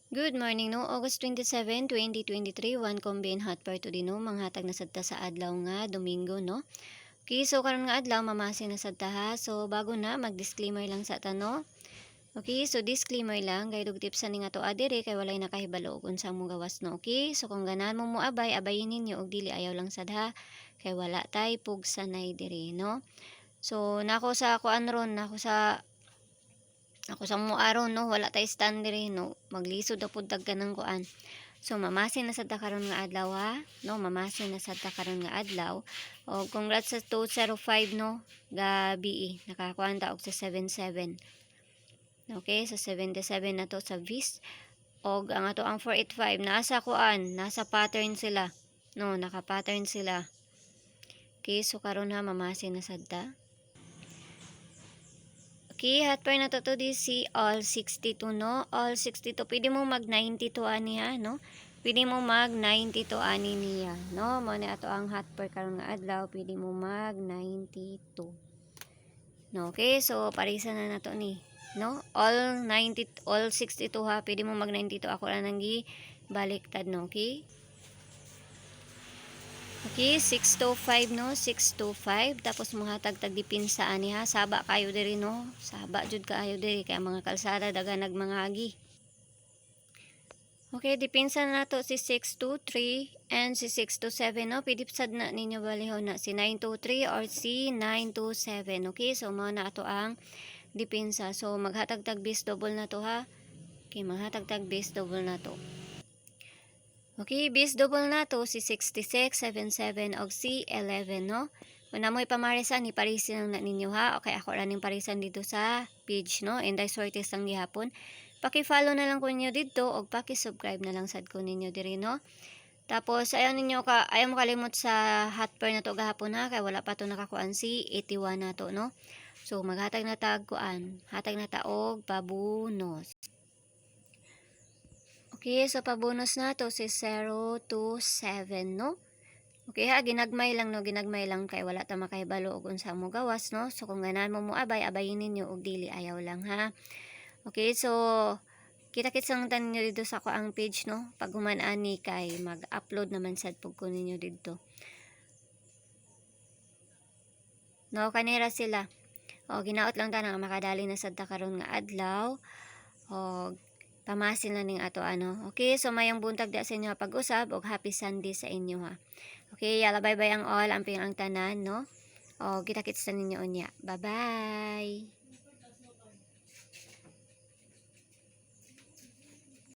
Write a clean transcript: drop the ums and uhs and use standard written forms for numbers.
Good morning no, August 27, 2023, one combine hot per today no, manghatag na sadta sa adlaw nga Domingo no. Okay, so karon nga adlaw mamasin na sadta ha. So bago na mag-disclaimer lang sa tano. Okay, so disclaimer lang kay dug tipsan ni nga to adire kay walay nakahibalo og unsa mo gawas no. Okay, so kung ganan mo moabay abayin ninyo og dili ayaw lang sad ha. Kay wala tay pug sanay dire no. So nako sa kuan ron, nako sa ako sa mo aron no, wala tay stand diri no. Maglisod na pud tag kanang kuan. So mamasin na sad ta karon nga adlaw ha. No, mamasin na sad ta karon nga adlaw. O congrats sa 205 no. Gabi nakakuan ta og sa 77. Okay, sa 77 na to sa vis. Og ang ato ang 485 nasa kuan, nasa pattern sila. No, naka-pattern sila. Okay, so karon ha mamasin na sad ta. Okay, hot per na to di si all 62 no. All 62 pwede mo mag 92 ani ha no. Pwede mo mag 92 ani niya no. Mo na ato ang hot per karon nga adlaw, pwede mo mag 92. No, okay, so parisa na nato ni no. All 62 ha, pwede mo mag 92 ako ra nang gi baliktad no, okay? Okay, 625 no, 625 tapos mohatag tag dipinsa ani ha, saba kayo diri no, saba jud kaayo diri kay mga kalsada dagan nagmangagi. Okay, dipinsa na to si 623 and si 627 no, pwede sad na ninyo balihon na si 923 or si 927. Okay, so mao na ato ang dipinsa. So maghatag tag base double na to ha. Okay, maghatag tag base double na to. Okay, base double na to si 66, 77 og si 11 no. Kung namoy pamarisan ni parisan na ninyo ha. Okay, ako ra ning parisan dito sa page no. And I sorted sang gihapon. Paki-follow na lang ko ninyo dito og paki-subscribe na lang sad ko ninyo diri no. Tapos ayaw mo kalimot sa hot per na to gahapon ha kay wala pa to nakakuan si 81 na to no. So maghatag na tag kuan, hatag na ta og pabunos. Okay, so pabonus na to si 0 to 7 no. Okay ha, ginagmay lang no, ginagmay lang kay wala ta makahibalo og unsa mo gawas no. So kung ganan mo moabay, abayin ninyo og dili ayaw lang ha. Okay, so kita-kits lang tanin nyo dito sa ko ang page no. Pag human-ani kay mag-upload naman sad pug ko ninyo dito. No, kanira sila. O ginaot lang ta nga makadali na sad ta karon nga adlaw. O pamasin na ning ato ano. Okay, so mayang buntag da sa inyo pag-usab og happy Sunday sa inyo ha. Okay, yala bye-bye ang all, amping ang tanan no. O kita-kits ta ninyo unya. Bye-bye.